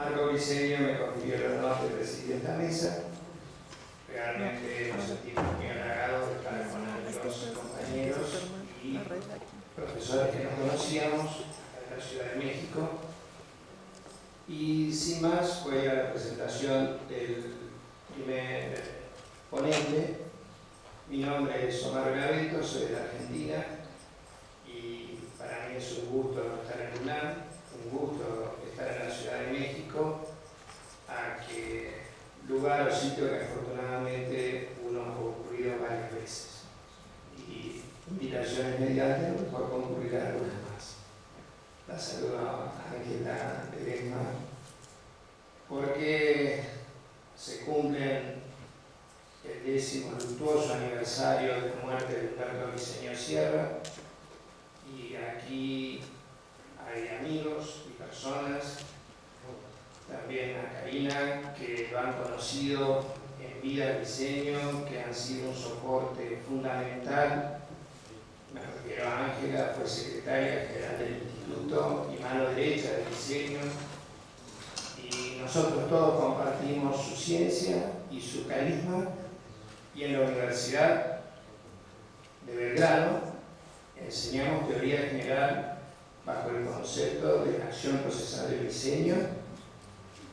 Marco Briceño me confirió el honor de presidir esta mesa. Realmente nos sentimos muy halagados de estar con amigos, compañeros y profesores que nos conocíamos en la Ciudad de México. Y sin más, voy a la presentación del primer ponente. Mi nombre es Omar Gaveto, soy de la Argentina y para mí es un gusto estar en UNAM, un gusto estar en la Ciudad de México, lugar o sitio que afortunadamente uno ha concurrido varias veces. Y invitaciones mediante, mejor concurrir a algunas más. La saludo a Ángela Ledesma, porque se cumplen el 10º luctuoso aniversario de la muerte de Humberto Briceño Sierra, y aquí hay amigos y personas, también a Karina, que lo han conocido en vida Briceño, que han sido un soporte fundamental. Me refiero a Ángela, fue secretaria general del Instituto y mano derecha de Briceño, y nosotros todos compartimos su ciencia y su carisma, y en la Universidad de Belgrano enseñamos teoría general bajo el concepto de la acción procesal de Briceño,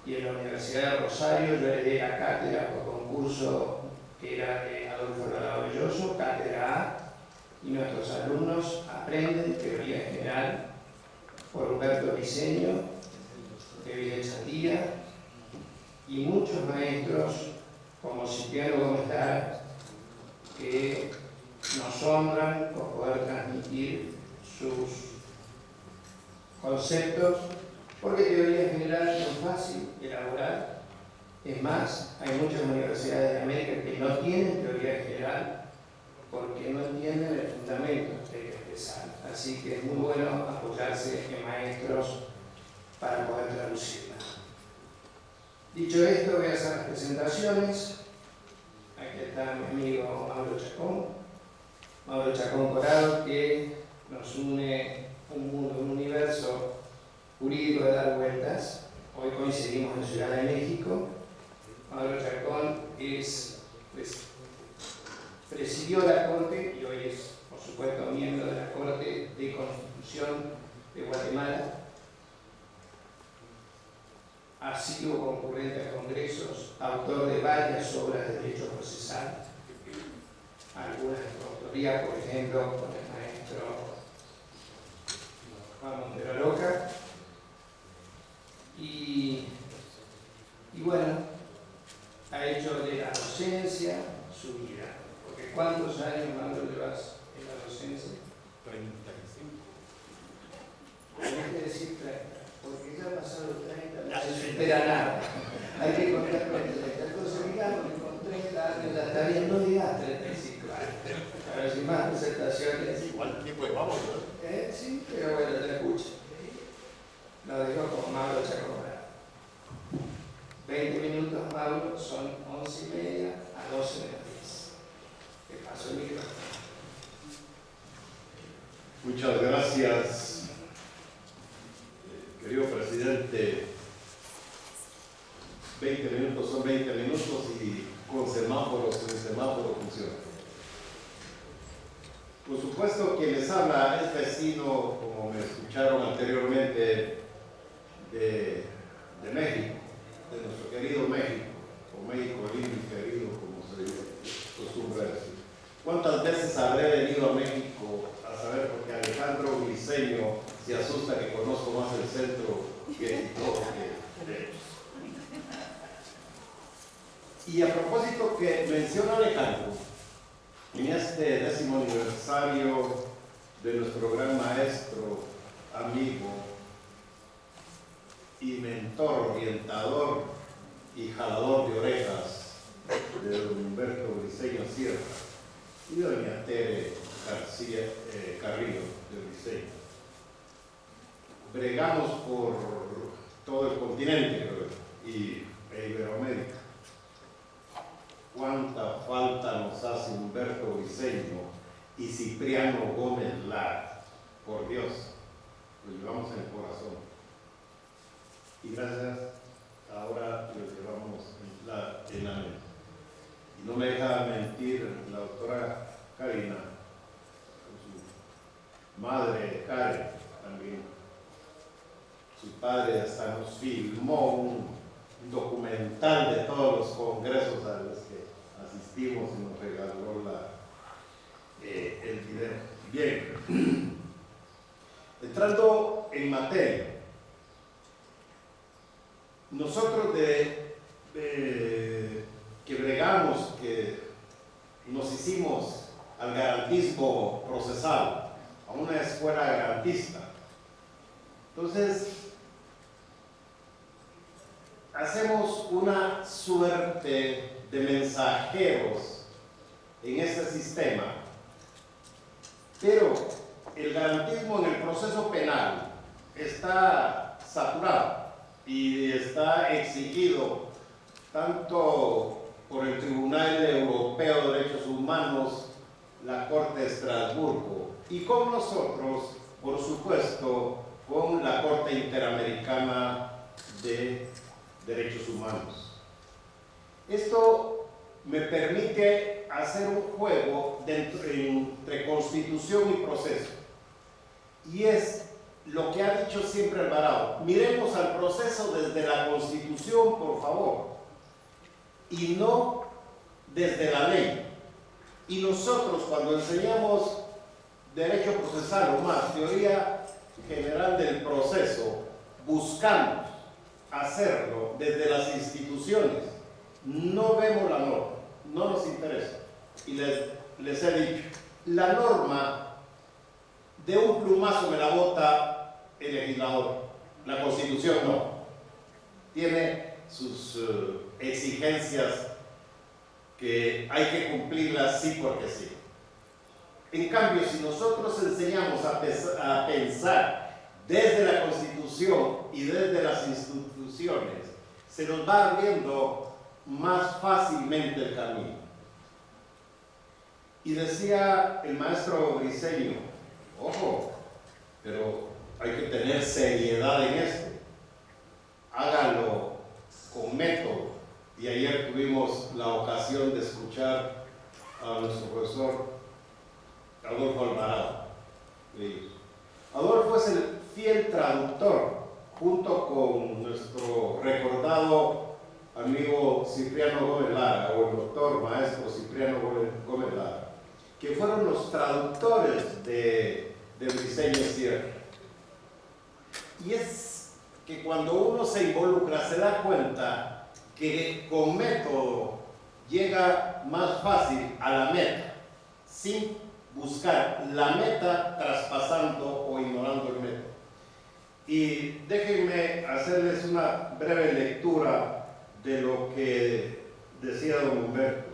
y en la Universidad de Rosario yo heredé la cátedra por concurso que era de Adolfo Alvarado Belloso, cátedra A, y nuestros alumnos aprenden teoría general por Humberto Briceño, David Echandía y muchos maestros como Cipriano Gómez Lara, que nos honran por poder transmitir sus conceptos, porque teoría general no es fácil elaborar. Es más, hay muchas universidades de América que no tienen teoría general porque no entienden el fundamento que hay que expresar. Así que es muy bueno apoyarse en maestros para poder traducirla. Dicho esto, voy a hacer las presentaciones. Aquí está mi amigo Mauro Chacón. Mauro Chacón Corado, que nos une un mundo, un universo jurídico de dar vueltas. Hoy coincidimos en Ciudad de México. Mauro Chacón presidió la Corte y hoy es, por supuesto, miembro de la Corte de Constitución de Guatemala. Ha sido concurrente a congresos, autor de varias obras de derecho procesal, algunas de autoría, por ejemplo, con el maestro Juan Montero Loca. Y bueno, ha hecho de la docencia su vida. Porque ¿cuántos años, Mauro, llevas en la docencia? 35. Hay que decir 30, porque ya ha pasado 30, no se supera nada. Hay que contar con 30. Entonces, digamos que con 30 años ya está bien, no digas 35 años. A ver si más presentaciones. Igual tiempo de vamos, ¿no? Sí, pero bueno, te escucho. Lo dejo con Mauro Chacón. 20 minutos, Mauro, son 11:30 a 12 menos 10. Te paso el micrófono. Muchas gracias, querido presidente. 20 minutos son 20 minutos y con semáforo, sin semáforo funciona. Por supuesto, quien les habla es vecino, como me escucharon anteriormente, de México, de nuestro querido México, o México lindo y querido, como se acostumbra decir. ¿Cuántas veces habré venido a México a saber? Porque Alejandro Briceño se asusta que conozco más el centro que todo que de. Y a propósito que menciona Alejandro, en este 10º aniversario de nuestro gran maestro, amigo y mentor, orientador y jalador de orejas de don Humberto Briceño Sierra y doña Tere García Carrillo de Briceño. Bregamos por todo el continente y Iberoamérica. Cuánta falta nos hace Humberto Briceño y Cipriano Gómez Lara. Por Dios, lo llevamos en el corazón. Y gracias padre hasta nos filmó un documental de todos los congresos a los que asistimos y nos regaló el video. Bien, entrando en materia, nosotros que bregamos, que nos hicimos al garantismo procesal, a una escuela garantista, entonces hacemos una suerte de mensajeros en este sistema, pero el garantismo en el proceso penal está saturado y está exigido tanto por el Tribunal Europeo de Derechos Humanos, la Corte de Estrasburgo, y con nosotros, por supuesto, con la Corte Interamericana de Derechos Humanos. Esto me permite hacer un juego entre constitución y proceso, y es lo que ha dicho siempre Alvarado: miremos al proceso desde la Constitución, por favor, y no desde la ley. Y nosotros, cuando enseñamos derecho procesal o más teoría general del proceso, buscamos hacerlo desde las instituciones. No vemos la norma, no nos interesa. Y les he dicho, la norma de un plumazo me la bota el legislador, la Constitución no. Tiene sus exigencias que hay que cumplirlas sí porque sí. En cambio, si nosotros enseñamos a pensar desde la Constitución y desde las instituciones, se nos va abriendo más fácilmente el camino. Y decía el maestro Briceño, ojo, pero hay que tener seriedad en esto, hágalo con método. Y ayer tuvimos la ocasión de escuchar a nuestro profesor Adolfo Alvarado. Adolfo es el fiel traductor, junto con nuestro recordado amigo Cipriano Gómez Lara, o el doctor maestro Cipriano Gómez Lara, que fueron los traductores de Briceño Sierra. Y es que cuando uno se involucra se da cuenta que con método llega más fácil a la meta, sin buscar la meta traspasando o ignorando el método. Y déjenme hacerles una breve lectura de lo que decía don Humberto,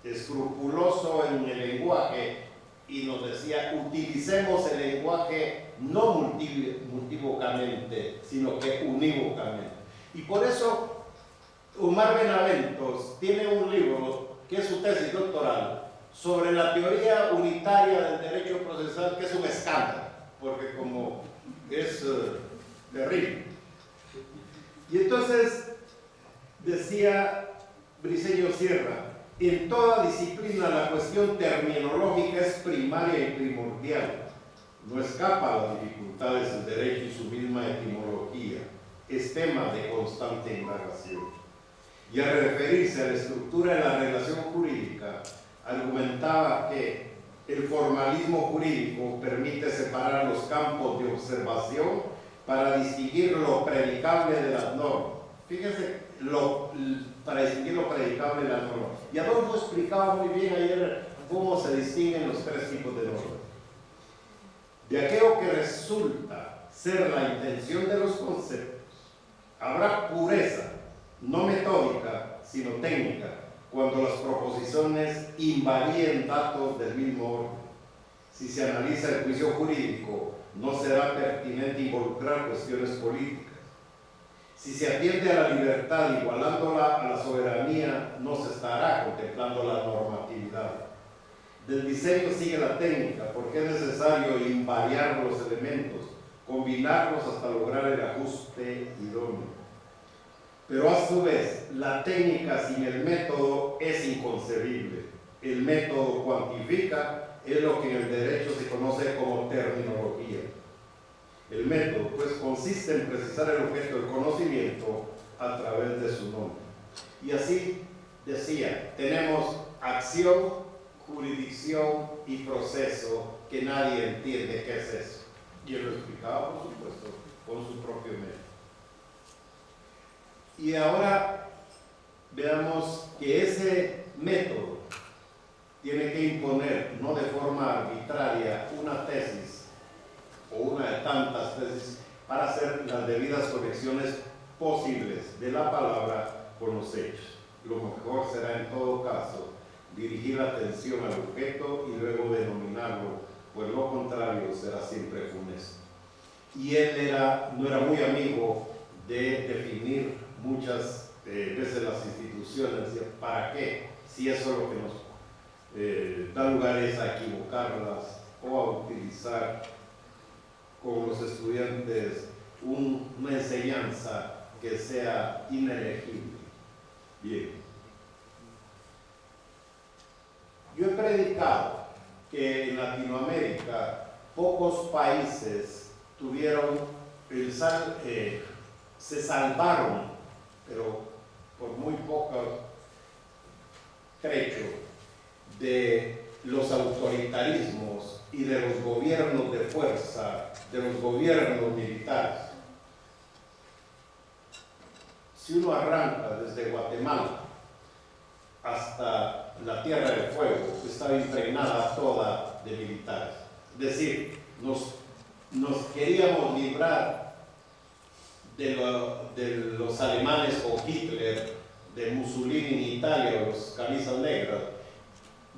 escrupuloso en el lenguaje, y nos decía: utilicemos el lenguaje no multívocamente, sino que unívocamente. Y por eso Omar Benaventos tiene un libro que es su tesis doctoral sobre la teoría unitaria del derecho procesal, que es un escándalo, porque como es terrible. Y entonces decía Briceño Sierra: en toda disciplina la cuestión terminológica es primaria y primordial. No escapa a las dificultades del derecho y su misma etimología. Es tema de constante indagación. Y al referirse a la estructura de la relación jurídica, argumentaba que el formalismo jurídico permite separar los campos de observación para distinguir lo predicable de las normas. Fíjense, para distinguir lo predicable de las normas. Y Adolfo explicaba muy bien ayer cómo se distinguen los tres tipos de normas. De aquello que resulta ser la intención de los conceptos, habrá pureza, no metódica, sino técnica, cuando las proposiciones invaríen datos del mismo orden. Si se analiza el juicio jurídico, no será pertinente involucrar cuestiones políticas. Si se atiende a la libertad igualándola a la soberanía, no se estará contemplando la normatividad. Del diseño sigue la técnica, porque es necesario invariar los elementos, combinarlos hasta lograr el ajuste idóneo. Pero a su vez, la técnica sin el método es inconcebible. El método cuantifica, es lo que en el derecho se conoce como terminología. El método, pues, consiste en precisar el objeto del conocimiento a través de su nombre. Y así decía, tenemos acción, jurisdicción y proceso, que nadie entiende qué es eso. Y él lo explicaba, por supuesto, con su propio método. Y ahora veamos que ese método tiene que imponer, no de forma arbitraria, una tesis o una de tantas tesis para hacer las debidas conexiones posibles de la palabra con los hechos. Lo mejor será en todo caso dirigir la atención al objeto y luego denominarlo, pues lo contrario será siempre funesto. Y él no era muy amigo de definir muchas veces las instituciones, decía, ¿para qué? Si eso es lo que nos da lugares a equivocarlas o a utilizar con los estudiantes una enseñanza que sea inelegible. Bien. Yo he predicado que en Latinoamérica pocos países tuvieron se salvaron, pero por muy poco trecho, de los autoritarismos y de los gobiernos de fuerza, de los gobiernos militares. Si uno arranca desde Guatemala hasta la Tierra del Fuego, estaba impregnada toda de militares. Es decir, nos queríamos librar de los alemanes con Hitler, de Mussolini en Italia, los camisas negras,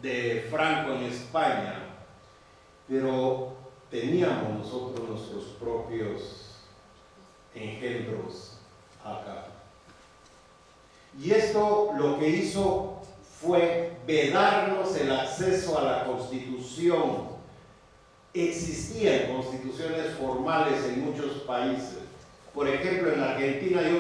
de Franco en España, pero teníamos nosotros nuestros propios engendros acá. Y esto lo que hizo fue vedarnos el acceso a la Constitución. Existían constituciones formales en muchos países. Por ejemplo, en la Argentina, yo,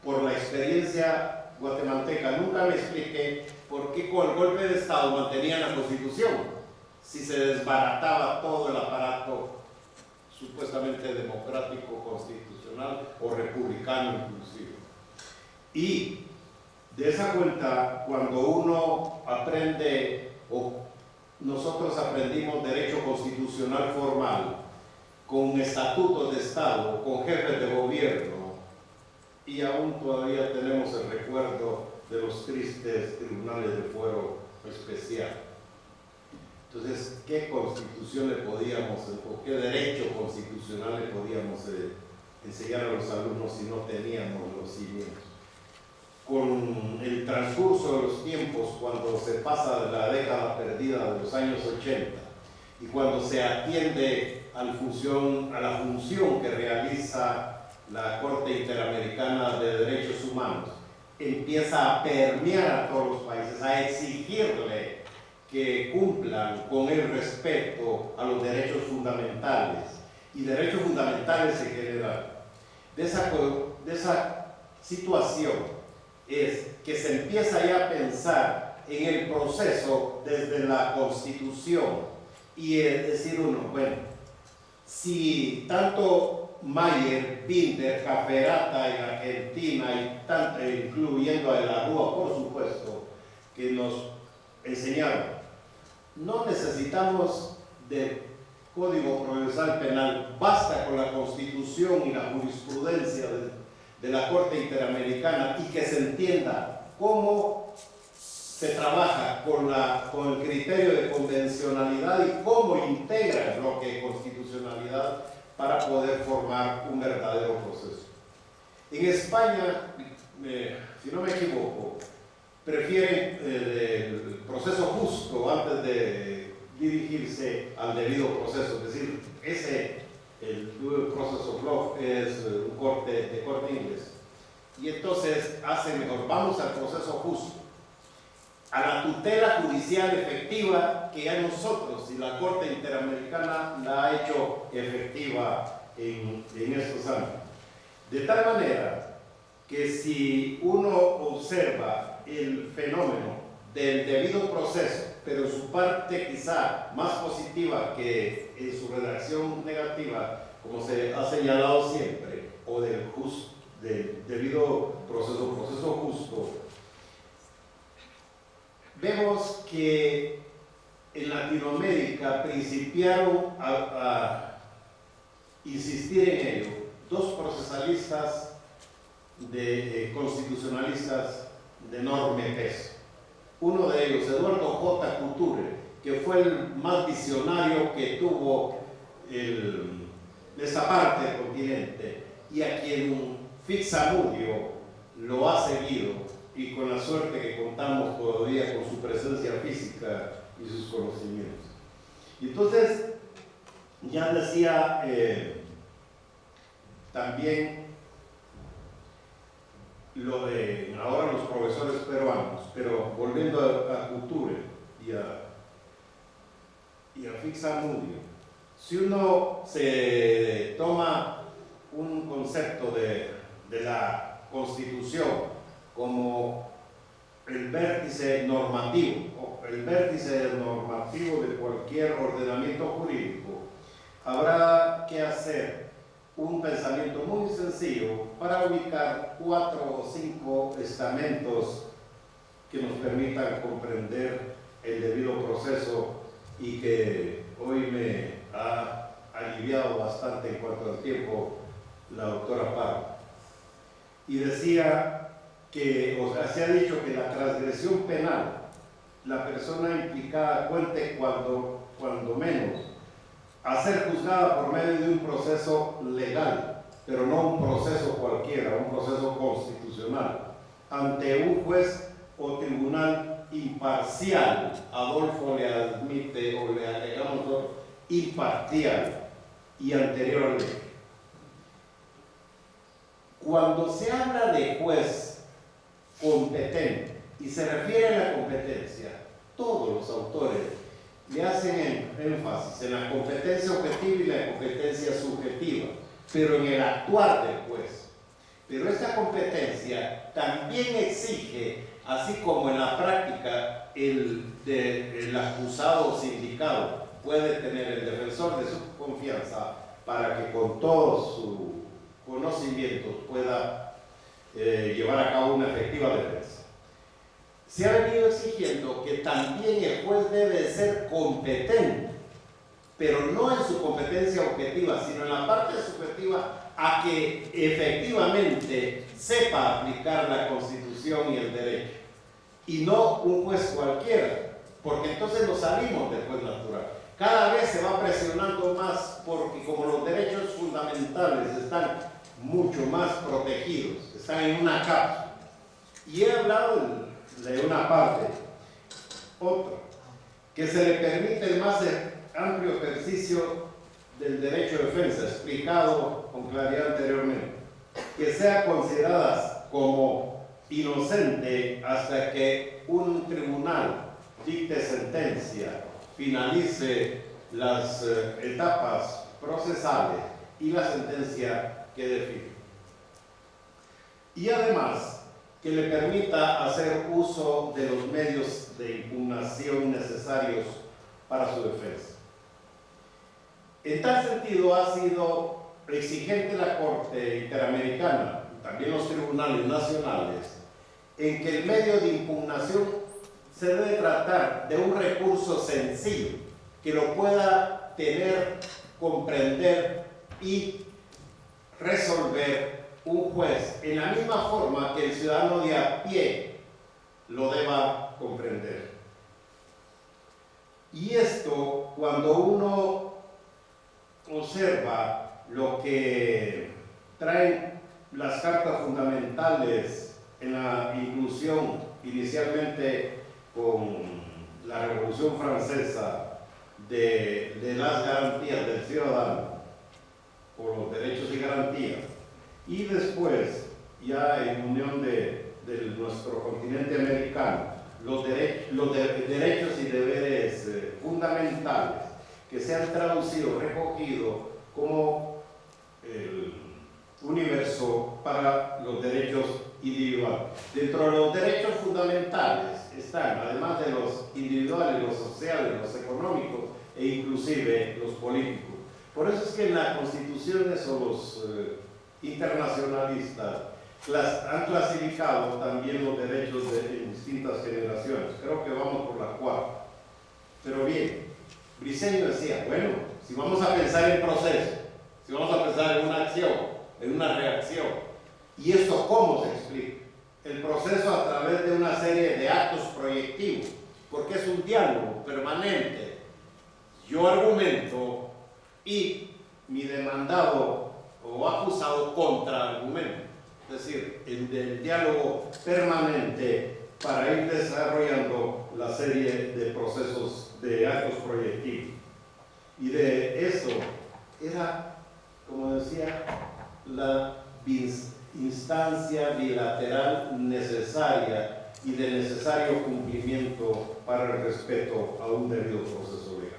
por la experiencia guatemalteca, nunca me expliqué por qué con el golpe de Estado mantenían la Constitución, si se desbarataba todo el aparato supuestamente democrático, constitucional o republicano inclusive. Y de esa cuenta, cuando uno aprende, o nosotros aprendimos derecho constitucional formal, con estatutos de Estado, con jefes de gobierno, y aún todavía tenemos el recuerdo de los tristes tribunales de fuero especial. Entonces, ¿qué constitución le podíamos, o qué derecho constitucional le podíamos enseñar a los alumnos si no teníamos los cimientos? Con el transcurso de los tiempos, cuando se pasa de la década perdida de los años 80 y cuando se atiende a la función que realiza la Corte Interamericana de Derechos Humanos, empieza a permear a todos los países, a exigirle que cumplan con el respeto a los derechos fundamentales y derechos fundamentales en general. De esa situación es que se empieza ya a pensar en el proceso desde la Constitución y es decir uno, bueno, si tanto Mayer, Binder, Caferata en Argentina y incluyendo a de la Rúa, por supuesto, que nos enseñaron, no necesitamos de Código Procesal Penal, basta con la Constitución y la jurisprudencia de la Corte Interamericana y que se entienda cómo se trabaja con el criterio de convencionalidad y cómo integra el bloque de constitucionalidad para poder formar un verdadero proceso. En España, si no me equivoco, prefieren el proceso justo antes de dirigirse al debido proceso, es decir, el due process of law es un corte de corte inglés. Y entonces hace mejor, vamos al proceso justo, a la tutela judicial efectiva que ya nosotros y la Corte Interamericana la ha hecho efectiva en estos años. De tal manera que si uno observa el fenómeno del debido proceso, pero en su parte quizá más positiva que en su redacción negativa, como se ha señalado siempre, o del debido proceso justo, vemos que en Latinoamérica principiaron a insistir en ello dos procesalistas constitucionalistas de enorme peso. Uno de ellos, Eduardo J. Couture, que fue el más visionario que tuvo esa parte del continente, y a quien Fitzamudio lo ha seguido, y con la suerte que contamos todavía con su presencia física y sus conocimientos. Y entonces, ya decía también lo de ahora los profesores peruanos, pero volviendo a Couture y a Fitzamudio, si uno se toma un concepto de la Constitución como el vértice normativo, o el vértice normativo de cualquier ordenamiento jurídico, habrá que hacer un pensamiento muy sencillo para ubicar 4 o 5 estamentos que nos permitan comprender el debido proceso y que hoy me ha aliviado bastante en cuanto al tiempo la doctora Parra. Y decía que, o sea, se ha dicho que la transgresión penal, la persona implicada cuente cuando menos a ser juzgada por medio de un proceso legal, pero no un proceso cualquiera, un proceso constitucional, ante un juez o tribunal imparcial. Adolfo le admite o le agregamos imparcial y anteriormente. Cuando se habla de juez competente y se refiere a la competencia, todos los autores le hacen énfasis en la competencia objetiva y la competencia subjetiva, pero en el actuar del juez. Pero esta competencia también exige, así como en la práctica el acusado o sindicado puede tener el defensor de su confianza para que con todos sus conocimientos pueda llevar a cabo una efectiva defensa. Se ha venido exigiendo que también el juez debe ser competente, pero no en su competencia objetiva, sino en la parte subjetiva, a que efectivamente sepa aplicar la Constitución y el derecho, y no un juez cualquiera, porque entonces nos salimos del juez natural. Cada vez se va presionando más, porque como los derechos fundamentales están mucho más protegidos, están en una cápsula. Y he hablado de una parte, otra, que se le permite el más amplio ejercicio del derecho de defensa, explicado con claridad anteriormente, que sea considerada como inocente hasta que un tribunal dicte sentencia, finalice las etapas procesales y la sentencia que define. Y además, que le permita hacer uso de los medios de impugnación necesarios para su defensa. En tal sentido, ha sido exigente la Corte Interamericana, también los tribunales nacionales, en que el medio de impugnación se debe tratar de un recurso sencillo, que lo pueda tener, comprender y resolver un juez en la misma forma que el ciudadano de a pie lo deba comprender. Y esto, cuando uno observa lo que traen las cartas fundamentales en la inclusión inicialmente con la Revolución Francesa de las garantías del ciudadano por los derechos y garantías, y después ya en unión de nuestro continente americano los derechos y deberes fundamentales que se han traducido, recogido como el universo para los derechos individuales. Dentro de los derechos fundamentales están, además de los individuales, los sociales, los económicos e inclusive los políticos. Por eso es que en las constituciones o los internacionalistas han clasificado también los derechos en distintas generaciones. Creo que vamos por la cuarta. Pero bien, Briceño decía, bueno, si vamos a pensar en proceso, si vamos a pensar en una acción, en una reacción, ¿y esto cómo se explica? El proceso a través de una serie de actos proyectivos, porque es un diálogo permanente. Yo argumento y mi demandado o acusado contraargumenta. Es decir, el diálogo permanente para ir desarrollando la serie de procesos de actos proyectivos. Y de eso era, como decía, la instancia bilateral necesaria y de necesario cumplimiento para el respeto a un debido proceso legal.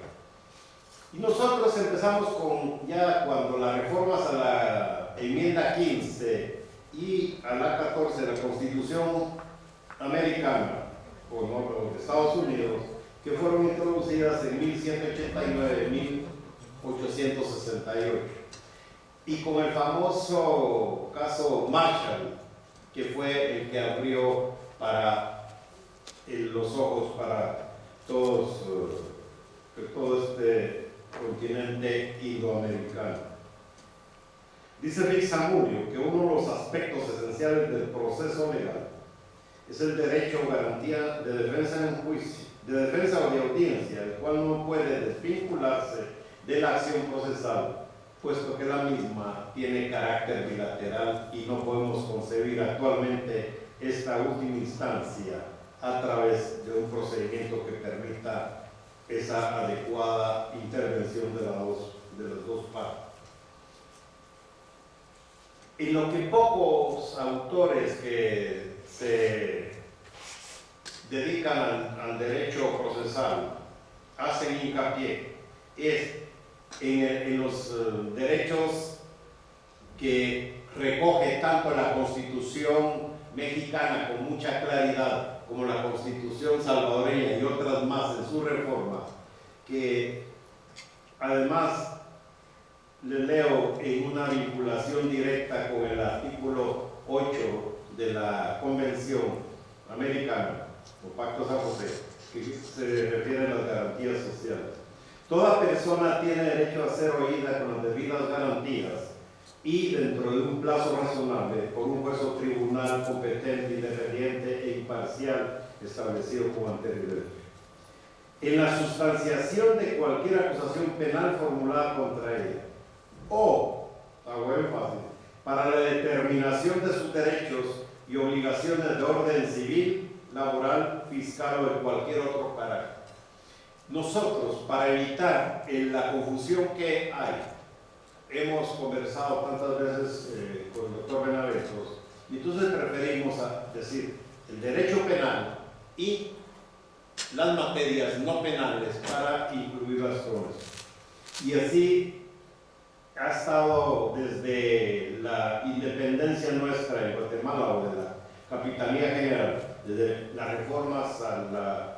Y nosotros empezamos con, ya cuando las reformas a la enmienda 15 y a la 14 de la Constitución americana, o de Estados Unidos, que fueron introducidas en 1789-1868. Y con el famoso caso Marshall, que fue el que abrió los ojos para todo este continente indoamericano. Dice Vixamudio que uno de los aspectos esenciales del proceso legal es el derecho o garantía de defensa en juicio, de defensa o de audiencia, el cual no puede desvincularse de la acción procesal, puesto que la misma tiene carácter bilateral y no podemos concebir actualmente esta última instancia a través de un procedimiento que permita esa adecuada intervención de las dos partes. En lo que pocos autores que se dedican al derecho procesal hacen hincapié es en los derechos que recoge tanto la Constitución mexicana con mucha claridad como la Constitución salvadoreña y otras más en su reforma, que además le leo en una vinculación directa con el artículo 8 de la Convención Americana, o Pacto San José, que se refiere a las garantías sociales. Toda persona tiene derecho a ser oída con las debidas garantías y dentro de un plazo razonable por un juez o tribunal competente, independiente e imparcial establecido con anterioridad. En la sustanciación de cualquier acusación penal formulada contra ella o, hago énfasis, para la determinación de sus derechos y obligaciones de orden civil, laboral, fiscal o de cualquier otro carácter. Nosotros, para evitar la confusión que hay, hemos conversado tantas veces con el doctor Benaventos, y entonces preferimos decir el derecho penal y las materias no penales para incluirlas todas. Y así ha estado desde la independencia nuestra en Guatemala o de la Capitanía General, desde las reformas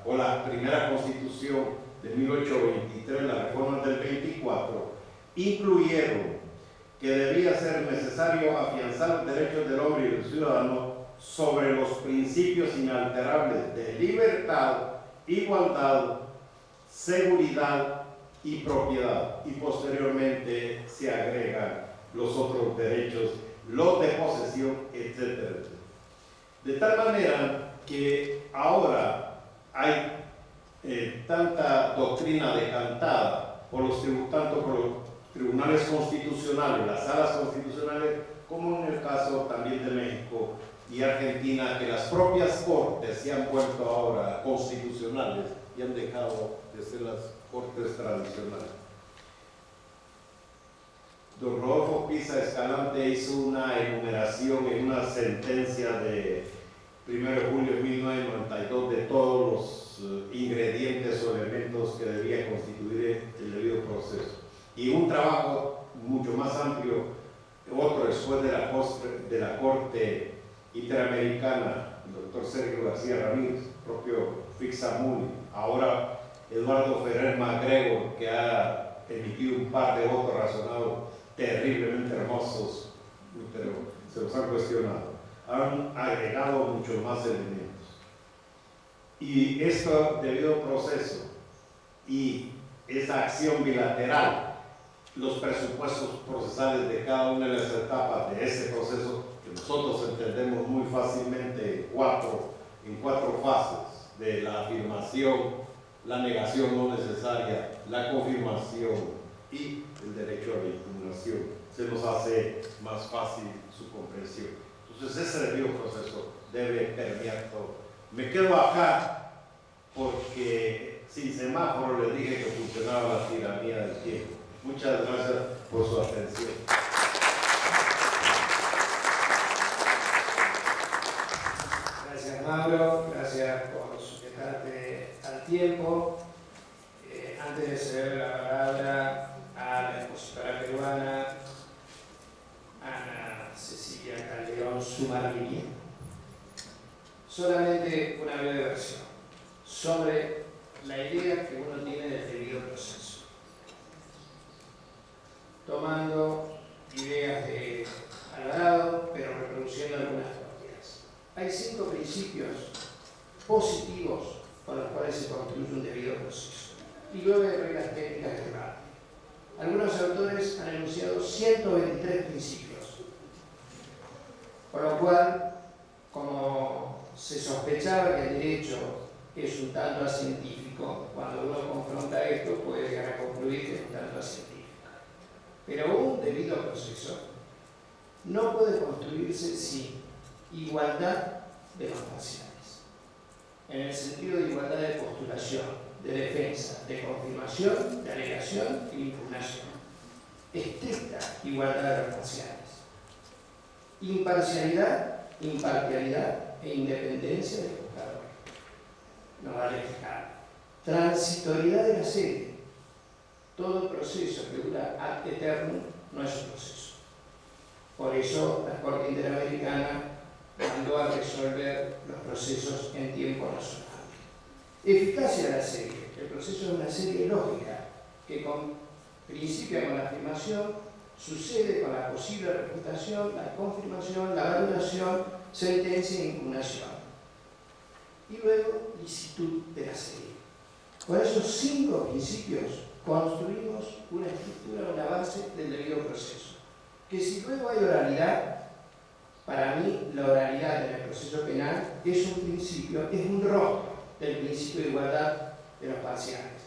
o la primera Constitución de 1823, las reformas del 24, incluyeron que debía ser necesario afianzar los derechos del hombre y del ciudadano sobre los principios inalterables de libertad, igualdad, seguridad y propiedad, y posteriormente se agregan los otros derechos, los de posesión, etc. De tal manera que ahora hay tanta doctrina decantada tanto por los tribunales constitucionales, las salas constitucionales, como en el caso también de México y Argentina, que las propias cortes se han vuelto ahora constitucionales y han dejado de ser las cortes tradicionales. Don Rodolfo Pisa Escalante hizo una enumeración en una sentencia de 1 de julio de 1992 de todos los ingredientes o elementos que debía constituir el debido proceso. Y un trabajo mucho más amplio, otro después de la Corte Interamericana, el doctor Sergio García Ramírez, propio Fixamuni, ahora Eduardo Ferrer MacGregor, que ha emitido un par de votos razonados terriblemente hermosos, pero se los han cuestionado. Han agregado muchos más elementos. Y esto debido al proceso y esa acción bilateral, los presupuestos procesales de cada una de las etapas de ese proceso, que nosotros entendemos muy fácilmente en cuatro fases, de la afirmación, la negación no necesaria, la confirmación y el derecho a la impugnación, se nos hace más fácil su comprensión. Entonces ese debido proceso debe permear todo. Me quedo acá porque sin semáforo les dije que funcionaba la tiranía del tiempo. Muchas gracias por su atención. Gracias, Mauro, gracias por sujetarte al tiempo. Antes de ceder la palabra a la expositora peruana Ana Cecilia Calderón Zumarriña, solamente una breve versión sobre la idea que uno tiene del debido proceso, tomando ideas de Alvarado, pero reproduciendo algunas propias. Hay 5 principios positivos con los cuales se construye un debido proceso, y luego hay reglas técnicas de debate. Algunos autores han enunciado 123 principios, por lo cual, como se sospechaba que el derecho es un tanto científico, cuando uno confronta esto puede llegar a concluir que es un tanto científico. Pero un debido proceso no puede construirse sin igualdad de los parciales, en el sentido de igualdad de postulación, de defensa, de confirmación, de alegación y de impugnación. Estricta igualdad de los parciales. Imparcialidad, imparcialidad e independencia del juzgador. No vale fijar. Transitoriedad de la serie. Todo proceso que dura ad eternum no es un proceso. Por eso la Corte Interamericana mandó a resolver los procesos en tiempo razonable. Eficacia de la serie. El proceso es una serie lógica que principia con la afirmación, sucede con la posible refutación, la confirmación, la validación, sentencia e impugnación. Y luego, licitud de la serie. Con esos 5 principios construimos una estructura, una base del debido proceso. Que si luego hay oralidad, para mí la oralidad en el proceso penal es un principio, es un rostro del principio de igualdad de los parciales.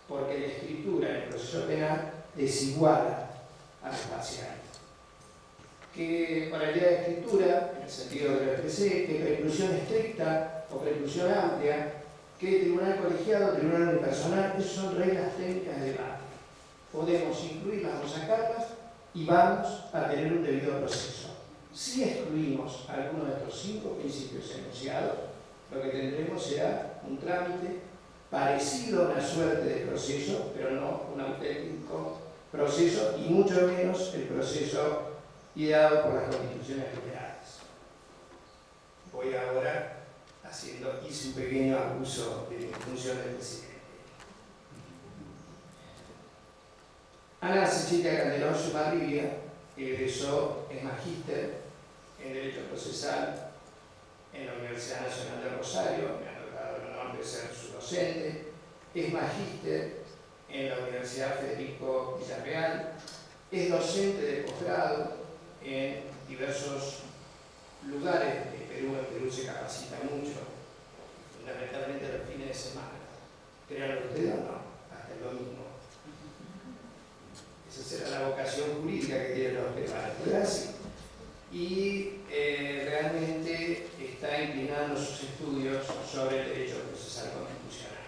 Porque la escritura en el proceso penal desiguala a los parciales. Que oralidad de escritura, en el sentido de lo expresé, que preclusión estricta o preclusión amplia, que tribunal colegiado, tribunal unipersonal, esas son reglas técnicas de debate. Podemos incluirlas o sacarlas y vamos a tener un debido proceso. Si excluimos alguno de estos 5 principios enunciados, lo que tendremos será un trámite parecido a una suerte de proceso, pero no un auténtico proceso, y mucho menos el proceso ideado por las constituciones liberales. Voy ahora hice un pequeño abuso de mi función de presidente. Ana Cecilia Calderón Zumarriña egresó en magíster en Derecho Procesal en la Universidad Nacional de Rosario, me ha tocado el honor de ser su docente. Es magíster en la Universidad Federico Villarreal, es docente de posgrado en diversos lugares de Perú. En Perú se capacita mucho, fundamentalmente los fines de semana. Créanlo ustedes o no, hasta el domingo. Esa será la vocación jurídica que tienen los peruanos, pero así. Y realmente está inclinando sus estudios sobre el derecho procesal constitucional.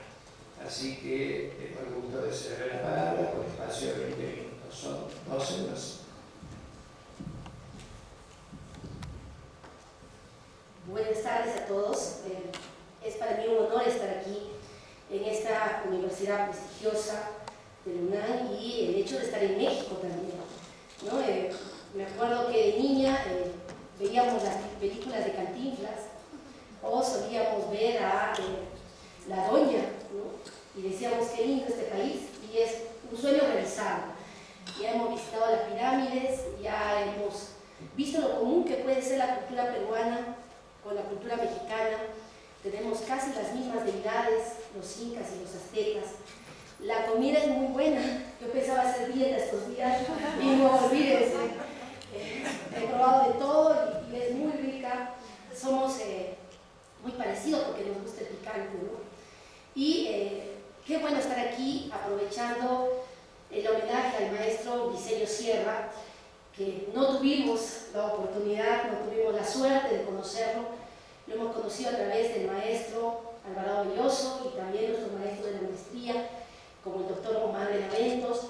Así que tengo el gusto de ceder la palabra por espacio de 20 minutos. Son 12 minutos. Buenas tardes a todos. Es para mí un honor estar aquí en esta universidad prestigiosa del UNAM y el hecho de estar en México también, ¿no? Me acuerdo que de niña veíamos las películas de Cantinflas o solíamos ver a la doña, ¿no? Y decíamos qué lindo este país, y es un sueño realizado. lo común que puede ser la cultura peruana con la cultura mexicana. Tenemos casi las mismas deidades, los incas y los aztecas. La comida es muy buena. Yo pensaba hacer dieta estos días y no olvídense. He probado de todo y es muy rica. Somos muy parecidos porque nos gusta el picante, ¿no? Y qué bueno estar aquí aprovechando el homenaje al maestro Briceño Sierra, que no tuvimos la oportunidad, no tuvimos la suerte de conocerlo. Lo hemos conocido a través del maestro Alvarado Belloso y también nuestro maestro de la maestría, como el doctor Omar Benaventos,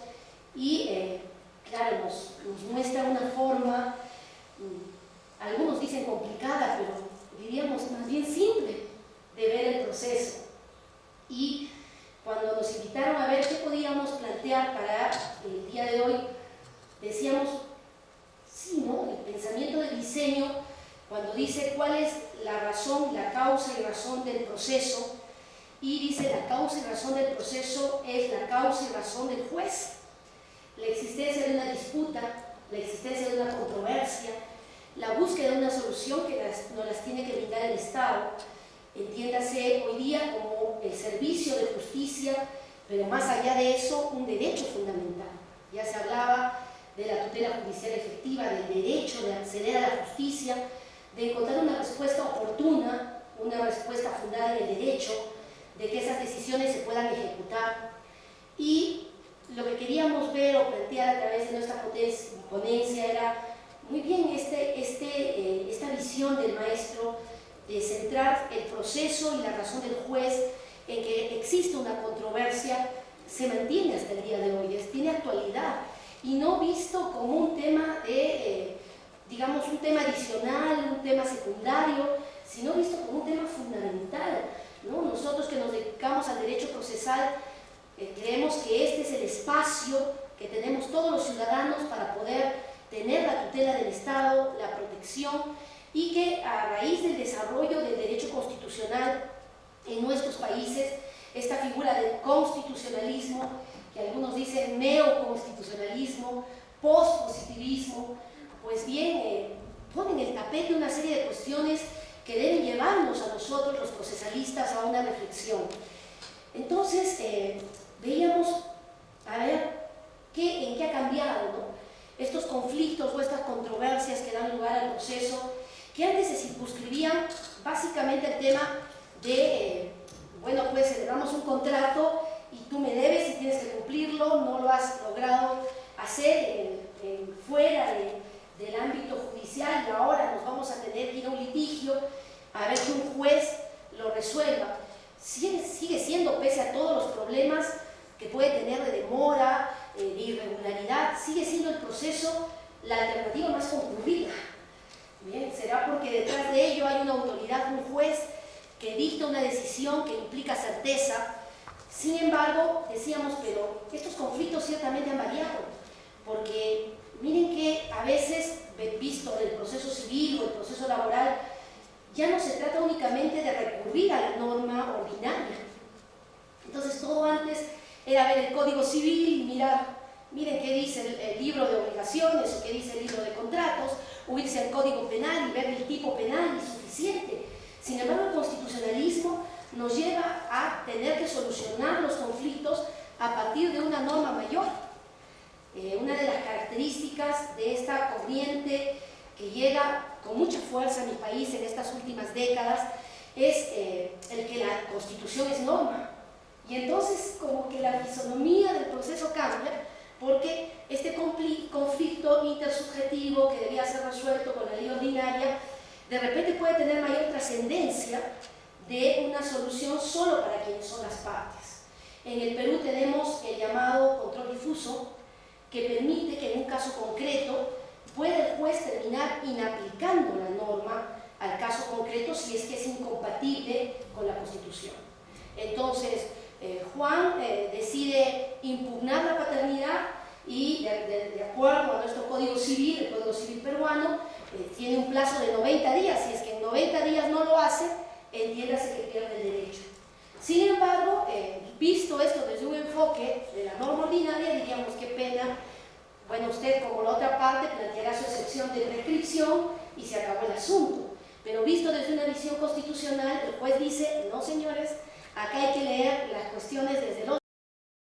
y claro, nos muestra una forma, algunos dicen complicada, pero diríamos más bien simple, de ver el proceso. Y cuando nos invitaron a ver qué podíamos plantear para el día de hoy, decíamos, sí, ¿no? El pensamiento del diseño, cuando dice cuál es la razón, la causa y razón del proceso, y dice la causa y razón del proceso es la causa y razón del juez. La existencia de una disputa, la existencia de una controversia, la búsqueda de una solución que nos las tiene que brindar el Estado, entiéndase hoy día como el servicio de justicia, pero más allá de eso, un derecho fundamental. Ya se hablaba de la tutela judicial efectiva, del derecho de acceder a la justicia, de encontrar una respuesta oportuna, una respuesta fundada en el derecho, de que esas decisiones se puedan ejecutar. Y lo que queríamos ver o plantear a través de nuestra ponencia era muy bien esta visión del maestro de centrar el proceso y la razón del juez en que existe una controversia, se mantiene hasta el día de hoy, tiene actualidad y no visto como un tema de, digamos, un tema adicional, un tema secundario, sino visto como un tema fundamental, ¿no? Nosotros que nos dedicamos al derecho procesal creemos que este es el espacio que tenemos todos los ciudadanos para poder tener la tutela del Estado, la protección, y que a raíz del desarrollo del derecho constitucional en nuestros países, esta figura del constitucionalismo, que algunos dicen neoconstitucionalismo, pospositivismo, pues bien, ponen en el tapete una serie de cuestiones que deben llevarnos a nosotros, los procesalistas, a una reflexión. Entonces, veíamos, a ver, en qué ha cambiado, ¿no? Estos conflictos o estas controversias que dan lugar al proceso, que antes se circunscribían básicamente al tema de, bueno, pues celebramos un contrato y tú me debes y tienes que cumplirlo, no lo has logrado hacer fuera del ámbito judicial y ahora nos vamos a tener que ir a un litigio a ver que un juez lo resuelva. Sigue siendo, pese a todos los problemas que puede tener de demora, de irregularidad, sigue siendo el proceso la alternativa más concurrida. Bien, será porque detrás de ello hay una autoridad, un juez, que dicta una decisión que implica certeza. Sin embargo, decíamos, pero estos conflictos ciertamente han variado, porque miren que a veces, visto el proceso civil o el proceso laboral, ya no se trata únicamente de recurrir a la norma ordinaria. Entonces, todo antes era ver el Código Civil y miren qué dice el libro de obligaciones o qué dice el libro de contratos, o irse al Código Penal y ver el tipo penal y suficiente. Sin embargo, el constitucionalismo nos lleva a tener que solucionar los conflictos a partir de una norma mayor. Una de las características de esta corriente que llega con mucha fuerza a mi país en estas últimas décadas es el que la Constitución es norma. Y entonces como que la fisonomía del proceso cambia, porque este conflicto intersubjetivo que debía ser resuelto con la ley ordinaria, de repente puede tener mayor trascendencia de una solución solo para quienes son las partes. En el Perú tenemos el llamado control difuso, que permite que en un caso concreto pueda el juez terminar inaplicando la norma al caso concreto si es que es incompatible con la Constitución. Entonces, Juan decide impugnar la paternidad y de acuerdo a nuestro Código Civil, el Código Civil peruano, tiene un plazo de 90 días. Si es que en 90 días no lo hace, entiéndase que pierde el derecho. Sin embargo, visto esto desde un enfoque de la norma ordinaria, diríamos qué pena, bueno, usted usted, como la otra parte, planteará su excepción de prescripción y se acabó el asunto. Pero visto desde una visión constitucional, el juez dice, no señores, acá hay que leer las cuestiones desde el otro